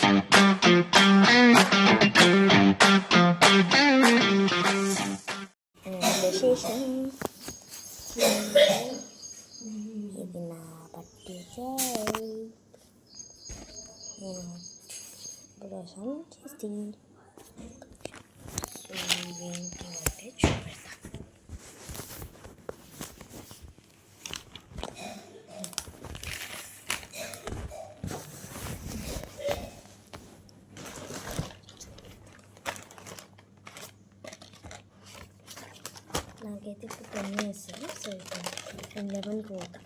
ఇది నా పట్టిక బ్రషం చేసి ఏంటంటే చూపెడతా. నాకైతే ఇప్పుడు 10 వేస్తుంది. సో ఇప్పుడు 11కి పోతా.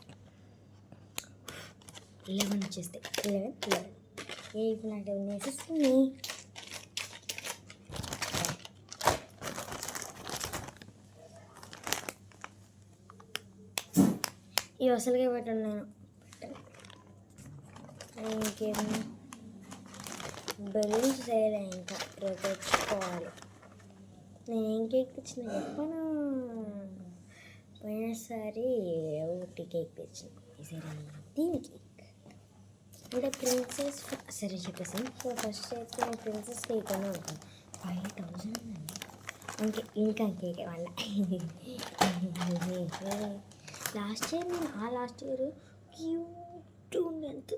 11 వచ్చేస్తే 11 ఇప్పుడు నాకు 10 వేసేస్తుంది. ఇవి అసలుగా పెట్టాను నేను. ఇంకేమో బెలూన్స్ వేయలే, ఇంకా రేపు తెచ్చుకోవాలి. నేను ఏం కేక్ తెచ్చిన చెప్పను. పోయినసారి ఒకటి కేక్ తెచ్చిన, ఈసారి దీని కేక్ అంటే ప్రిన్సెస్. సరే చెప్పేసాను. సో ఫస్ట్ అయితే నేను ప్రిన్సెస్ కేక్ అని ఉంటాను. 5000 అండి. ఇంకా కేక్ వాళ్ళ లాస్ట్ ఇయర్ నేను లాస్ట్ ఇయర్ క్యూట్ ఉండే, ఎంత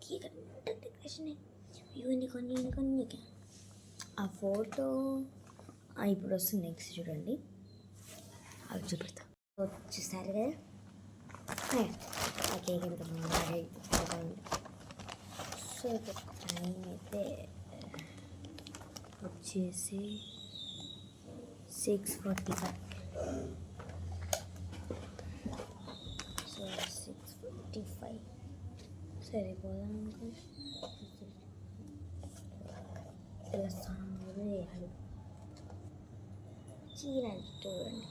కేక్ అంటే డెకరేషన్ కొన్ని ఆ ఫోటో ఇప్పుడు వస్తుంది. నెక్స్ట్ చూడండి, అవి చూపెడతా. చూస్తారు కదా ఆ కేక్ ఎంత బాగుంది. సో టైం అయితే వచ్చేసి 6:45. సో 6:45 సరిపోదాం అనుకుంటే స్నానం కూడా చేయాలి. చీర చూడండి,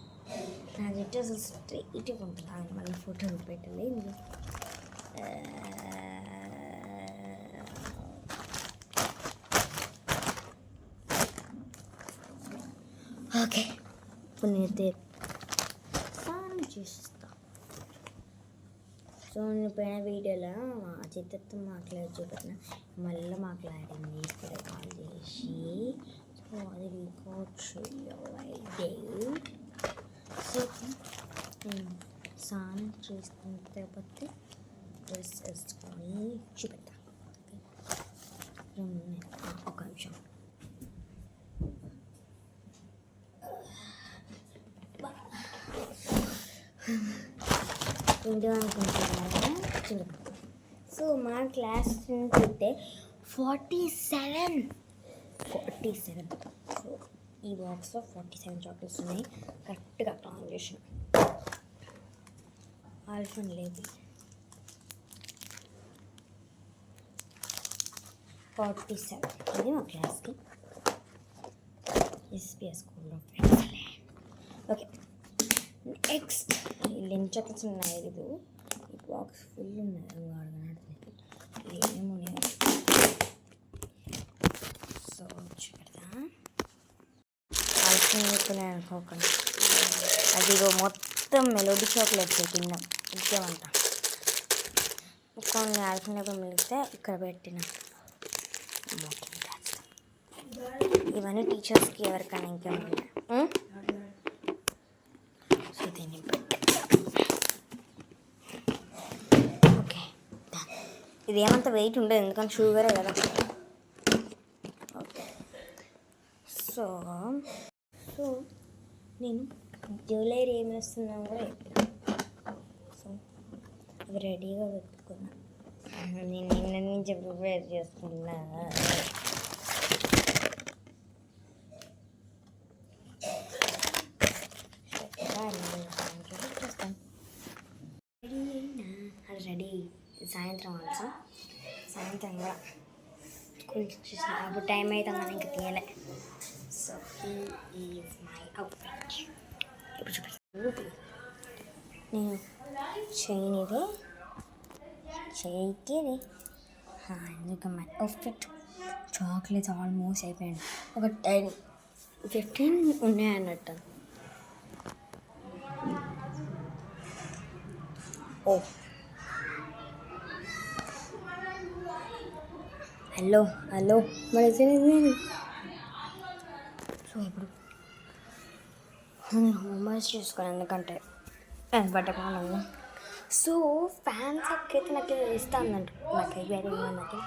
నా జట్టు అసలు స్ట్రైట్గా ఉంటుంది. ఆయన మళ్ళీ ఫోటో పెట్టండి. ఓకే, ఇప్పుడు నేనైతే స్నానం చేస్తా. సో నేను పోయిన వీడియోలో మా చిత్తతో చూపెట్టిన, మళ్ళీ మాట్లాడింది ఇప్పుడు కాల్ చేసి. సో అది రికార్డ్ చేయాలి. సో నేను స్నానం చేసిన తర్వాత డ్రెస్ వేసుకొని చూపెడతా. ఒక నిమిషం. ఏంటో అనుకుంటున్నారా చూడండి. సో మా క్లాస్ స్టూడెంట్స్ అయితే 47. సో ఈ బాక్స్లో 47 చాక్లెట్స్ ఉన్నాయి. కరెక్ట్గా కౌంట్ చేసిన. ఆల్ఫన్ లేదు. 47 ఇది మా క్లాస్కి. ఎస్పీఎస్ స్కూల్లో friends. Okay, next lunch chocolates ఉన్నాయి. ఇది ఈ బాక్స్ ఫుల్ ఉన్నాయి. ఏమున్నాయి సో చూపెడతా. ఆల్ఫోన్ అనుకోకండి, అది మొత్తం మెలోడీ చాక్లెట్స్ కింద ఇంకేమంట. కొన్ని ఆల్ఫోన్ కూడా మిగిలితే ఇక్కడ పెట్టిన. ఇవన్నీ టీచర్స్కి ఎవరికైనా ఇంకేమన్నా. సో దీన్ని ఓకే, ఇది ఏమంత వెయిట్ ఉండదు ఎందుకంటే షుగరే కదా. ఓకే, సో నేను జ్యువెలరీ ఏమి వస్తున్నాను కూడా చెప్పిన. సో అవి రెడీగా పెట్టుకున్నా. నేను నిన్న నుంచి ప్రిపేర్ చేస్తున్నా. రెడీ సాయంత్రం ఆల్సో. సాయంత్రం కూడా స్కూల్కి చూసిన అప్పుడు టైం అవుతుందని ఇంకా తీయలే. So is my outfit. ఇప్పుడు చూపిస్తాను. నేను చైన్ ఇది ఇంకా మై అవుట్ఫిట్. చాక్లెట్స్ ఆల్మోస్ట్ అయిపోయాడు. ఒక 10-15 ఉన్నాయన్నట్టు. ఓ హలో హలో మరి సో ఇప్పుడు నేను హోంవర్క్ చేసుకోను ఎందుకంటే బట్టకుండా. సో ఫ్యాన్స్ అయితే నాకు ఇస్తానంట, నాకు వేరే నాకు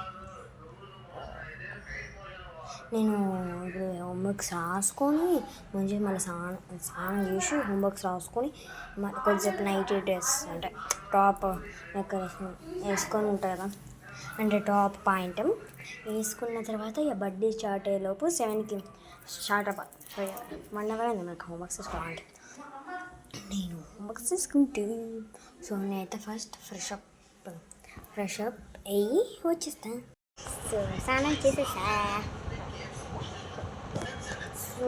నేను ఇప్పుడు హోంవర్క్స్ రాసుకొని మంచిగా మళ్ళీ స్నానం చేసి హోంవర్క్స్ రాసుకొని కొద్దిసేపు నైట్ డ్రెస్ అంటే టాప్ వేసుకొని ఉంటారు కదా, అంటే టాప్ పాయింట్ వేసుకున్న తర్వాత ఇక బర్త్డే స్టార్ట్ అయ్యేలోపు 7కి స్టార్ట్ అవ్వాలి. 1 అవర్ అయింది మనకు హోంవర్క్స్ తీసుకోవాలంటే. నేను హోంవర్క్స్ తీసుకుంటే సో నేనైతే ఫస్ట్ ఫ్రెష్ అప్ అయ్యి వచ్చేస్తాను. సో స్నానం చేసేసా. సో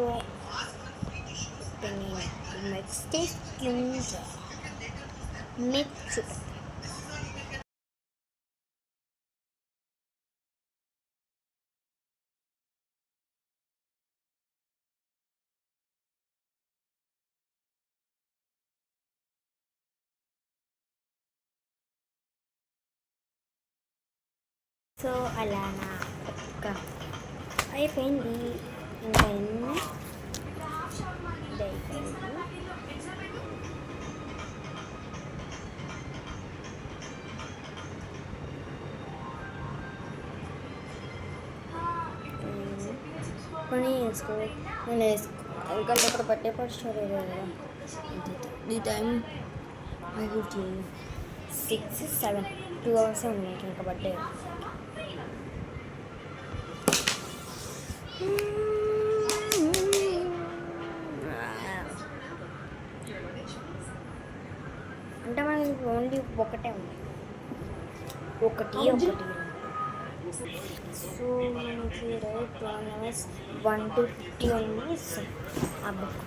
నేను నెక్స్ట్ డే నెక్స్ట్ సో అలా నా ఒక్క అయిపోయింది. ఇంకా ఎన్ని అయిపోయింది. కొని వేసుకో, నేను ఎందుకంటే ఇక్కడ బర్త్డే పార్టీ స్టార్ట్ అయ్యేది కదా. ఈ టైం 6, 7, 2 hours ఉంది నాకు ఇంకా బర్త్డే. అంటే మనకి ఓన్లీ ఒకటే ఉంది, ఒకటి. సో మనకి రైట్ 1 hours 1 to 15 minutes ఆ బుక్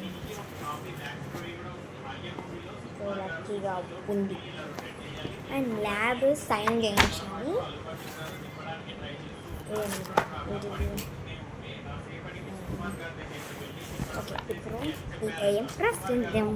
సో లక్కీగా ఉంది. అండ్ ల్యాబ్ సైన్ చేయించాలి. ఓకే, ఇప్పుడు ఈ ఏఎం ప్రస్తుతం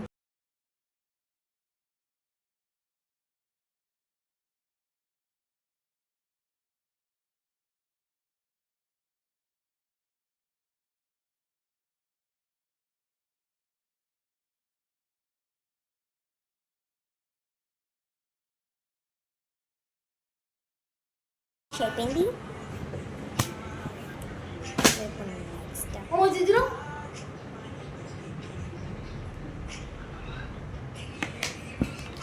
అయిపోయింది.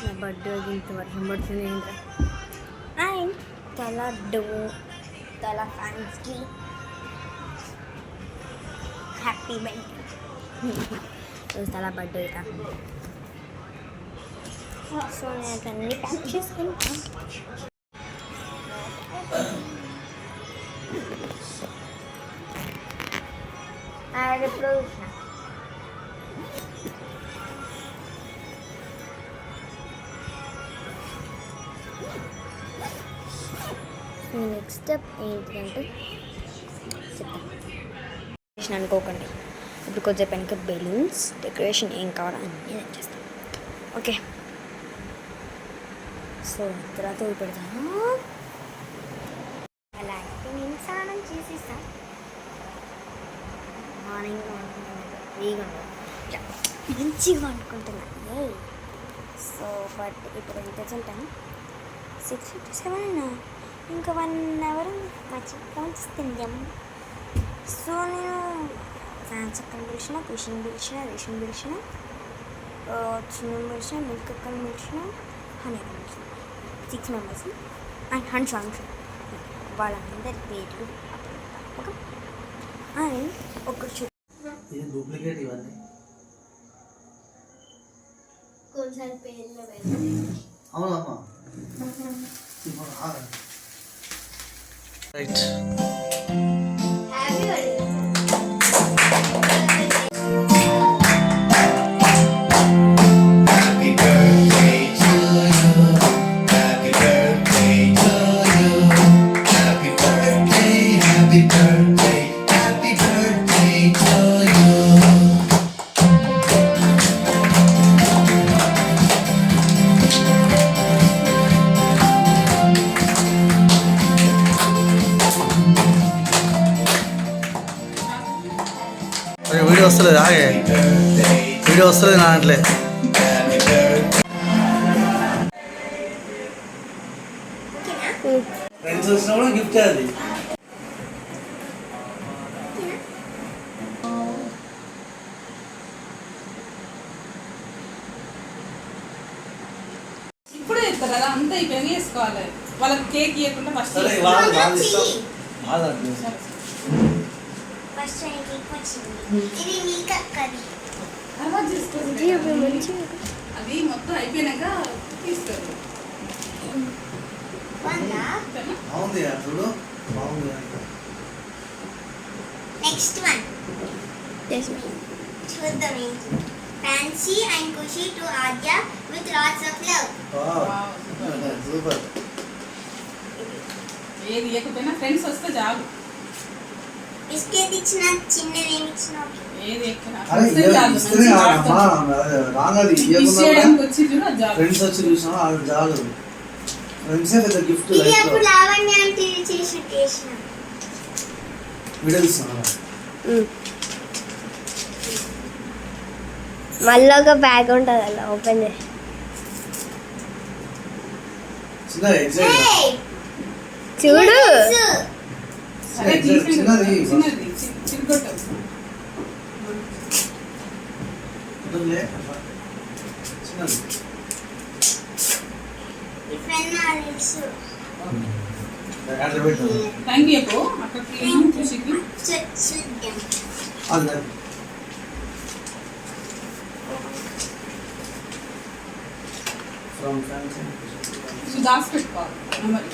నా బర్త్డే ఇంత వర్షం పడుతుంది ఏంటో. అండ్ తల ఫ్యాన్స్కి హ్యాపీ బర్త్డే. తల బర్త్డే కాకుండా సో నేను అన్నీ ప్యాక్ చేసుకుంటాను. ఎప్పుడు నెక్స్ట్ స్టెప్ ఏంటంటే చెప్తాను, అనుకోకండి. ఇప్పుడు కొంచెం వెనక బెలూన్స్ డెకరేషన్ ఏం కావాలని నేను చేస్తాను. ఓకే, సో తర్వాత పెడతాను. అలా అయితే నేను స్నానం చేసేస్తాను. మార్నింగ్ ఫ్రీగా మంచిగా అనుకుంటున్నాను. సో బట్ ఇప్పుడు ఎంత ఉంటాను, 6:57. ఇంకా 1 hour మంచి పోతుంది. సో నేను ఫ్యాన్స్ అక్కని పిలిచిన, రేషన్ పిలిచిన, చిన్న పిలిచిన, మిల్క్ అక్కని పిలిచిన, హనీ పిలిచిన, 6 members. అండ్ హండ్స్ వాళ్ళందరి పేర్లు ఓకే. అండ్ ఒక డూప్లికేట్ ఇవన్నీ కొంచెం పేర్లు అవునమ్మా. రైట్. అరే వీడియో వస్తలేదు ఆగే వీడియో వస్తలేదు నా దాంట్లో ఫ్రెండ్స్ వచ్చినా కూడా గిఫ్ట్ అది ఇప్పుడే చెప్తారు కదా అంతా అయిపోయి వేసుకోవాలి వాళ్ళకి కేక్ ఇవ్వకుండా ఫస్ట్ సరే వాళ్ళు వాళ్ళు ఇష్టం వాళ్ళు ఫస్ట్ కేక్ వచ్చింది ఇది మీకు అక్కది తర్వాత చేసుకోండి అది మొత్తం అయిపోయినాక తీస్తారు బాగుంది చూడు బాగుంది నెక్స్ట్ వన్ చూద్దాం ఏంటి fancy and Khushi to Aadya with lots of love super ఏది ఇవ్వకపోయినా ఫ్రెండ్స్ వస్తే చాలు బిస్కెట్ ఇచ్చిన చిన్నది ఏమి ఇచ్చిన ఏది ఎక్కడ అరే ఇస్తేనే రాంగది వచ్చి చూడు అది చాలు ఫ్రెండ్స్ వచ్చి చూసినా అది చాలు ఫ్రెండ్సే పెద్ద గిఫ్ట్ ఇది అప్పుడు లావణ్య అంటే చేసి చేసిన వీడియో తీస్తున్నా మళ్ళీ ఒక బ్యాగ్ ఉంటుంది అలా ఓపెన్ చేసి చిన్న ఎగ్జైట్ చూడు సరే చిన్నది చిన్నది చిరుగొట్టం చిన్నది అట్లా పెట్టు థ్యాంక్ యూ చెప్పు అక్కడికి ఖుషికి అది ఫ్రమ్ ఫ్రెండ్స్ ఇది దాచి పెట్టుకోవాలి మరి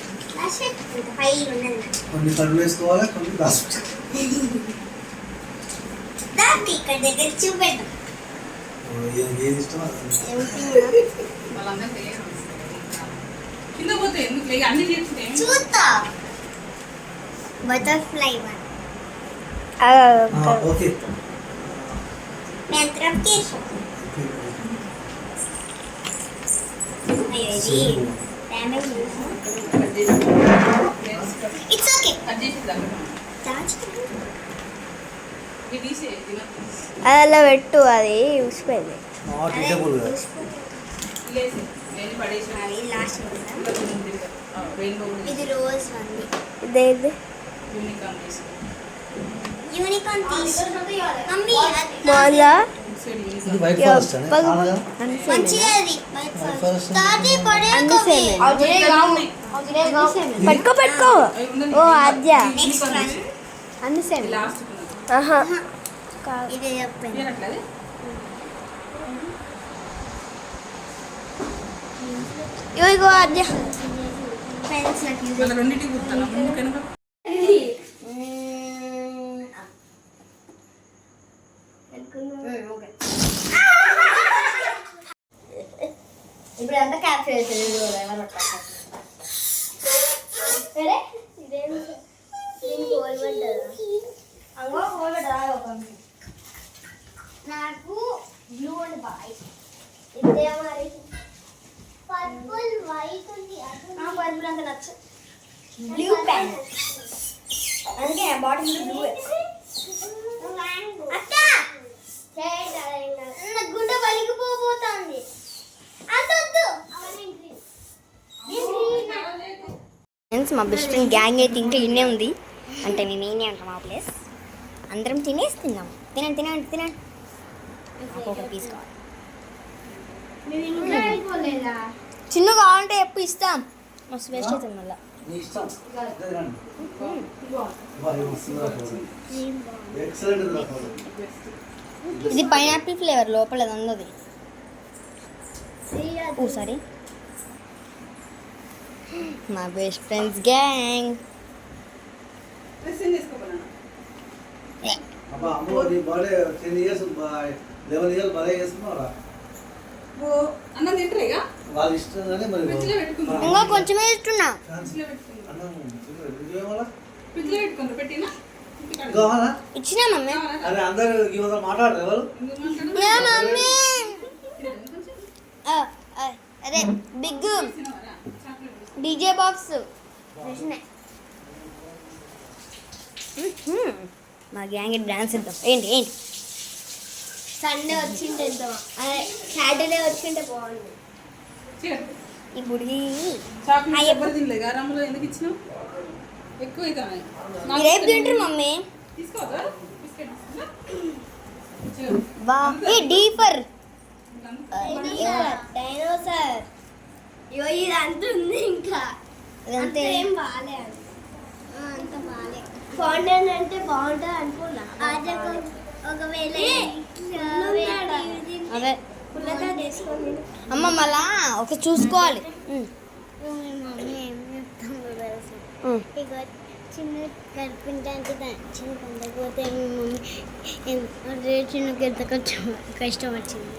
కొన్ని కళ్ళు వేసుకోవాలి కొన్ని దాచిపెట్టుకోవాలి ఇక్కడ దగ్గర చూపెట్టు ఏది ఇష్టం వాళ్ళందరూ తయారు కింద పోతే ఎందుకు లేక అన్ని చేస్తే చూస్తా బటర్ఫ్లై వన్ ఓకే నేను త్రప్కేష్ ఇట్స్ ఓకే అది అలా పెట్టు అది ఊసిపోయింది నాట్ ఈటబుల్ ఇది రోజ్ ఉంది ఇదేది యూనికార్న్ తీసు మమ్మీ మోలా ఇది వైట్ ఫారెస్ట్ అనే కానగా మంచిగా అది వైట్ White ఫారెస్ట్ forest. తాటి పడేకవి పట్టుకో పట్టుకో ఓ ఆద్య నెక్స్ట్ వన్ అన్ని సేమ్ లాస్ట్ ఆహా ఇదే చెప్పండి అట్లది ఇగో ఆద్య ఫ్రెండ్స్ నాకు వాళ్ళ రెండింటికి గుర్తున్నా ముందు కనుక ఇప్పుడు అంతా క్యాప్చర్ చేసేది నాకు బ్లూ అండ్ వైట్ ఇదే మరి పర్పుల్ వైట్ ఉంది నాకు పర్పుల్ అంత నచ్చ బ్లూ పెన్ అందుకే బాటిల్ బ్లూ అక్క నా గుండె పలికిపోతుంది ఫ్రెండ్స్ మా బెస్ట్ ఫ్రెండ్ గ్యాంగ్ అయితే ఇంకా ఇన్నే ఉంది అంటే మేము ఏనే అంటాం మా ప్లేస్ అందరం తినేసి తిన్నాం తినండి తినండి తినండి ఒక్కొక్క పీస్ కావాలి చిన్న కావాలంటే ఎప్పుడు ఇస్తాం మస్తు వేస్ట్ అవుతుంది మళ్ళీ నీ ఇష్టం ఎక్సలెంట్ ఇది పైనాపిల్ ఫ్లేవర్ లోపల అది అందది ఓ సారీ మా బెస్ట్ ఫ్రెండ్స్ గ్యాంగ్ డ్రెస్ తీసుకోపోయినా అబ్బా అమ్మో నీ బర్త్డే 10 ఇయర్స్ 11 ఇయర్స్ బర్త్డే చేసుకున్నారా ఓ అన్నం తింటారేగా వాళ్ళ ఇష్టంగానే మరి ఫ్రిడ్జ్లో పెట్టుకుందాం ఇంకా కొంచెమే ఇస్తున్నా ఫ్రిడ్జ్లో పెట్టుకుందాం అన్నం ఇవ్వాలా ఫ్రిడ్జ్లో పెట్టుకుందాం పెట్టినా కావాలా ఇచ్చినా మమ్మీ అరే అందరు ఇవ్వదా మాట్లాడరు ఎవరు ఏ మమ్మీ అరే బిగ్ డీజే బాక్స్ మా గ్యాంగ్ డాన్స్ ఇద్దాం ఏంటి ఏంటి సండే వచ్చింటే సాటర్డే వచ్చింటే బాగుంది. ఇప్పుడు చాక్లెట్ ఎవరు తినలే గారమ్మలో ఎందుకు ఇచ్చినావు? ఎక్కువ అవుతాయి. రేపు తింటారు మమ్మీ. తీసుకోవద్దా? బిస్కెట్ తీసుకున్నా. వా ఏ డీపర్ డైనోసార్. అయ్యో ఇది అంత ఉంది ఇంకా అంత ఏం బాలే అంత బాలే. ఫౌంటైన్ అంటే బాగుంటుంది అనుకున్నా. ఒకవేళ అదే అమ్మ మళ్ళా ఒక చూసుకోవాలి. ఇక చిన్న కనిపించడానికి చిన్న పొందకపోతే మమ్మీ చిన్నకి ఎంత కష్టం వచ్చింది.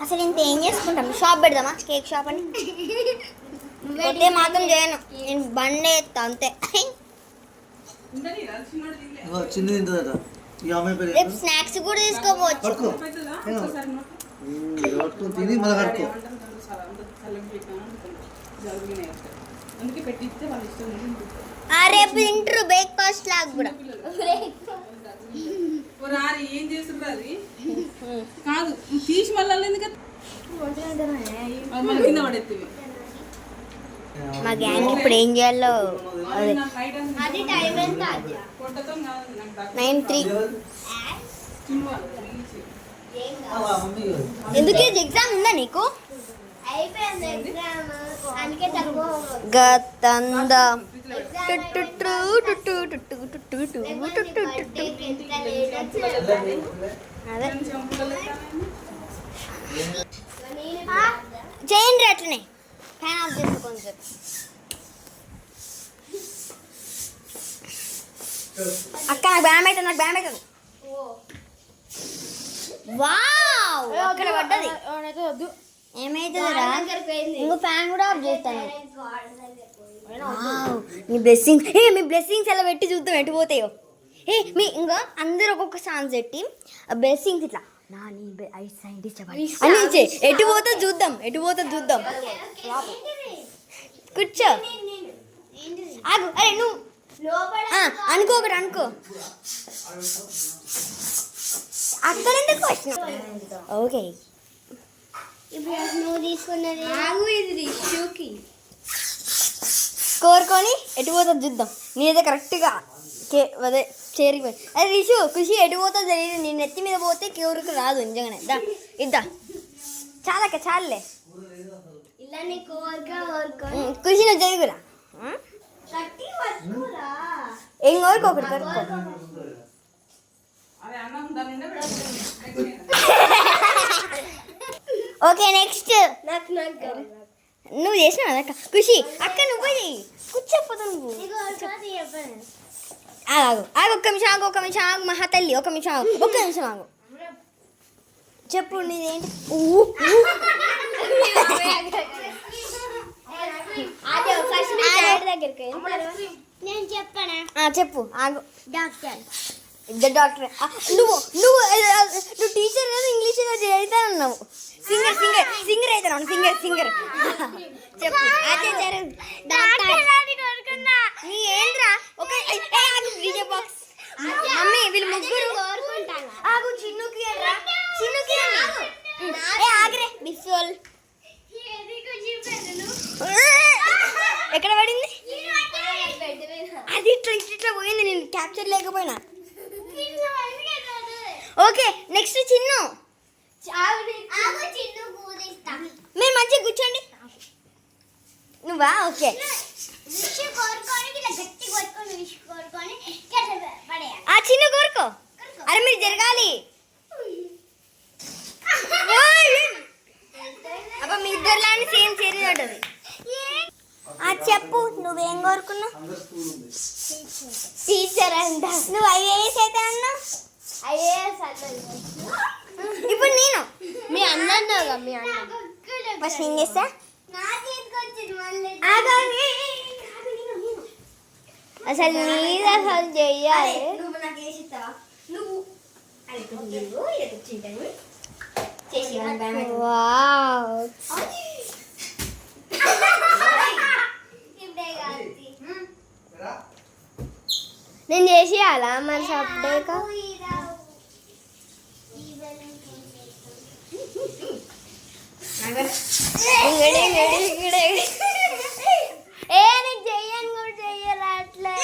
అసలు ఇంత ఏం చేసుకుంటాం? షాప్ పెడదామా? కేక్ షాప్ అని కొట్టే మాత్రం చేయను నేను. బండి ఎత్తా అంతే. చిన్న తింటుందట. ఈ అమ్మాయి పేరు రేపు స్నాక్స్ కూడా తీసుకోపోవచ్చు. కట్టుకో తిని మళ్ళీ కట్టుకో. అందుకే పెట్టిస్తే వాళ్ళు ఇష్టం. రేపు తింటారు బ్రేక్ఫాస్ట్ లాగా కూడా. రారి ఏం చేస్తుండ్రు అది కాదు తీసి మళ్ళీ ఎందుకు మళ్ళీ కింద పడేస్తుంది. మా గ్యాంగ్ ఇప్పుడు ఏం చేయాలో అదే 9:03. ఎందుకు ఎగ్జామ్ ఉందా నీకు? గతంద చేయండి అట్లనే. ఫ్యాన్ ఆఫ్ చేసుకో కొంచెం. అక్క నాకు బ్యామ్ అవుతుంది, నాకు బ్యామ్ అవుతుంది. వావ్ అక్కడ పడ్డది. ఏమైతుందిరా? ఇంకో ఫ్యాన్ కూడా ఆఫ్ చేస్తాను. మీ బ్లెస్సింగ్స్ మీ బ్లెస్సింగ్స్ ఎలా పెట్టి చూద్దాం ఎటు పోతాయో. మీ ఇంకా అందరు ఒక్కొక్క సాంగ్స్ పెట్టి బ్లెస్సింగ్స్ ఇట్లా నా నీ సైంటిస్ట్ అని ఎటు పోతా చూద్దాం, ఎటు పోతా చూద్దాం. కూర్చో ఆగు. అరే నువ్వు అనుకో ఒకటి అనుకో. అక్కడ ఎందుకు వచ్చినావు? ఓకే నువ్వు తీసుకున్నది కోరుకొని ఎటు పోతుంది చూద్దాం. నేనైతే కరెక్ట్గా అదే చేరిపోయి. అదే రిషు ఖుషి ఎటు పోతుందో తెలియదు. నేను ఎత్తి మీద పోతే కేవరికి రాదు నిజంగానే. ఇద్దా చాలక్క చాలులే. ఖుషి నువ్వు జరుగురా. ఏం కోరుకోకూడదు కరుక్కో. ఓకే నెక్స్ట్ నువ్వు చేసినావు అక్క. ఖుషి అక్క నువ్వు పోయి కూర్చోపోతా. నువ్వు ఆగు ఆగు ఒక్క నిమిషం ఆగు, ఒక్క నిమిషం ఆగు. మహా తల్లి ఒక్క నిమిషం ఆగు, ఒక్క నిమిషం ఆగు. చెప్పు నీదేంటి? చెప్పు ఆగు. డాక్టర్ ఇద్దరు డాక్టర్. నువ్వు నువ్వు నువ్వు టీచర్ కదా, ఇంగ్లీష్ అవుతానన్నావు. సింగర్ సింగర్ సింగర్ అవుతాను. సింగర్ చెప్పు. నీ ఏంద్రా ఒక డీజే బాక్స్. మమ్మీ వీళ్ళు ముగ్గురు ఆగు. చిన్నుకి ఆగరే బిస్వల్ ఎక్కడ పడింది? అది ఇట్లా ఇట్లా పోయింది. నేను క్యాప్చర్ లేకపోయినా. Okay next Chinnu. మీరు మంచిగా కూర్చోండి. నువ్వా? ఓకే చిన్ను కోరుకో. అరే మీరు జరగాలి. అబ్బా మీ ఇద్దరులానే సేమ్ చేరి ఉంటుంది. చెప్పు నువ్వేం కోరుకున్నావు? టీచర్ అంట. నువ్వు ఐఏఎస్ అయితే అన్నావు. ఇప్పుడు నేను మీ అన్న అన్నావుగా. మీ అన్న ఫస్ట్ ఏం చేస్తా? అసలు నీది అసలు చెయ్యాలి. నువ్వు నాకు వేసి ఇస్తావా? నువ్వు నేను చేసి అలా మరి సపరేక ఏ నీకు చెయ్యను కూడా చెయ్యాలి అట్లా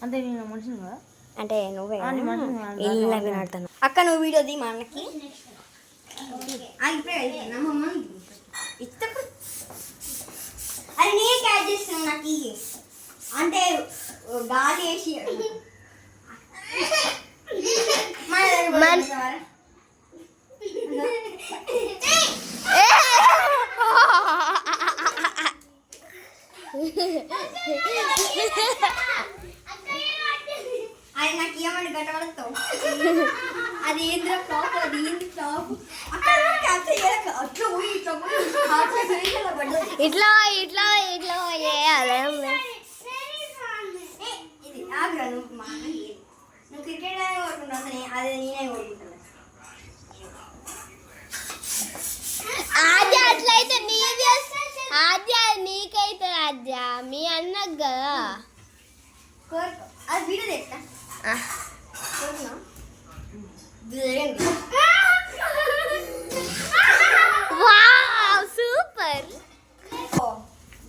అంటే నేను మనిషిని కదా అంటే నువ్వే నీ మనిషిని కాదు. ఇల్లు వినాడుతాను అక్క నువ్వు వీడియో ది మా అన్నకి అది నేను క్యాచ్ చేస్తాను నాకు ఇయ్యి. అంటే గాలి వేసి అది నాకు ఏమని గట్టబడతావు అది ఏంద్ర ఫ్లాప్ అది ఏంది ఫ్లాప్ అక్కడ క్యాప్చర్ చేయలేక అట్లా పోయి ఇట్లా పోయి అట్లా చేయాలి పడ్డది ఇట్లా ఇట్లా ఇట్లా చేయాలి ఇది ఆగ్రా నువ్వు మా నువ్వు క్రికెట్ అయినా కోరుకుంటావు అదే నేనే కోరుకుంటాను ఆద్య అట్లయితే నీది ఆద్య నీకైతే ఆద్య మీ అన్నకు కదా కోరుకో అది వీడియో తెస్తా కోరుకున్నా వావ్ సూపర్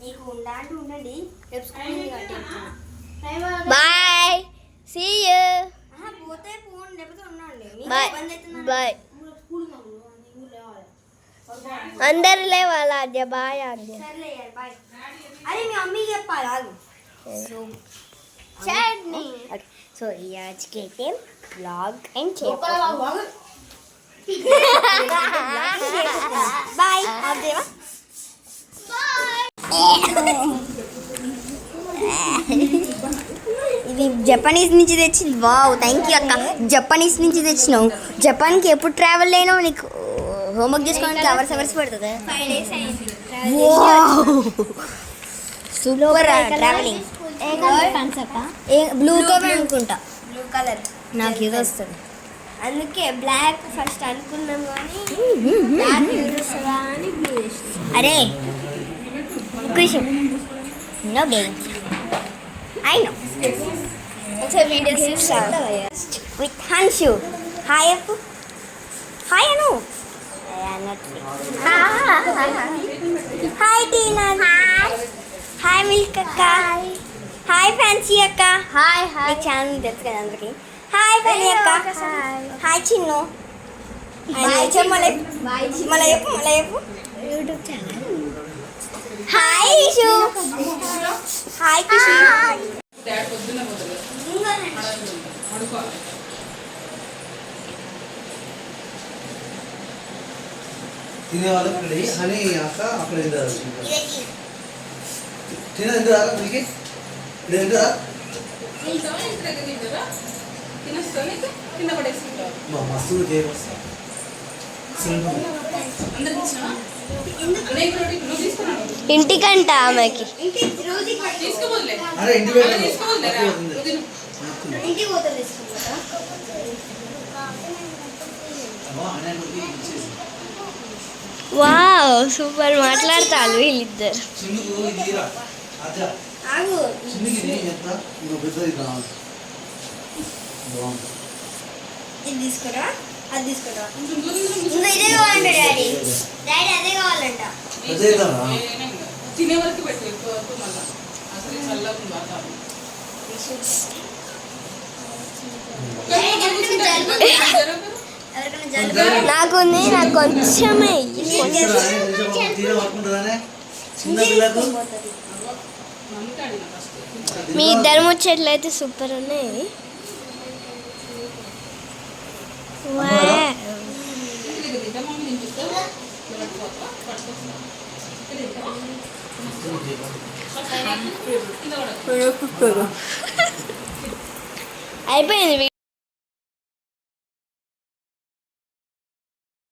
నీకు ఉండాలంటే ఉండండి రేపు స్కూల్ ఉంది కాబట్టి బాయ్ సీ యూ పోతే ఫోన్ లేకపోతే ఉండండి బాయ్ ఇబ్బంది అవుతుందా బాయ్ స్కూల్ ఊరు లేవాలి అందరు లేవాల ఆద్య బాయ్ ఆద్య సర్లే బాయ్ అరే మీ మమ్మీకి చెప్పాలి ఆగు చట్నీ సో ఈ రోజుకి అయితే బ్లాగ్ అండ్ బాయ్ ఆదేవా ఇది జపనీస్ నుంచి తెచ్చింది వావ్ థ్యాంక్ యూ అక్క జపనీస్ నుంచి తెచ్చినావు జపాన్కి ఎప్పుడు ట్రావెల్ అయినావు నీకు హోంవర్క్ చేసుకోవడానికి అవర్స్ పడుతుంది 5 days అయింది సూపర్ ట్రావెలింగ్ బ్లూ కలర్ అనుకుంటా బ్లూ కలర్ నాకు ఇది వస్తుంది అందుకే బ్లాక్ ఫస్ట్ అనుకున్నాం కానీ బ్లాక్ యూజ్ వస్తుందా అని బ్లూ చేసినాం అరే Krishi no game I know ఒకసారి వీడియోస్ చూస్తాను with Hanshu hi Appu hi Anu hi Tina hi milk అక్క హాయ్ ఫ్యాన్సీ అక్క హాయ్ మీ హాయ్ ఛానల్ తెలుసు కదా అందరికి హాయ్ ఫనీ అక్క హాయ్ చిన్ను మళ్ళీ చెప్పు YouTube channel hi Ishu hi Kishu dad పొద్దున్న పోతుంది అడుకోవాలి తినే వాళ్ళకి రెడీ అని అక్క అక్కడ తింటారు తిన తింటారా మీకు ఇది తింటారా తింటావా ఇంటి దగ్గర తింటారా తినేస్తా నీకు కింద పడేసుకుంటావు మస్తు చేయవస్తా అందరికి ఇచ్చినా అనేక రోటీ నువ్వు తీసుకున్నాను ఇంటికంట ఆమెకి తీసుకోబోదులే అరే ఇంటి వేరే తీసుకోబోదులేరా నువ్వు తిను ఇంటికి పోతుంది తీసుకుంటా వావ్ సూపర్ మాట్లాడతారు వీళ్ళిద్దరు చిన్నుకు ఇది రా అచ్చా ఆగు చిన్నుకి ఇది ఎంత ఇంకో పెద్దది కావాలి బాగుంది ఇది తీసుకురా అది తీసుకురా కొంచెం దూరం దూరం ఇంకా ఇదే కావాలంట డాడీ డాడీ అదే కావాలంట పెద్దది కదా ఏదైనా ఇంకా. తినే వరకు పెట్టు ఎక్కువ వరకు మళ్ళా అసలు చల్లగా ఉంది వాతావరణం ఎవరికైనా జలుబు నాకుంది నాకు కొంచెమే తీర పట్టుకుంటుందానే చిన్న పిల్లకు మీ ఇద్దరు ముచ్చట్లు అయితే సూపర్ ఉన్నాయి వావ్. అయిపోయింది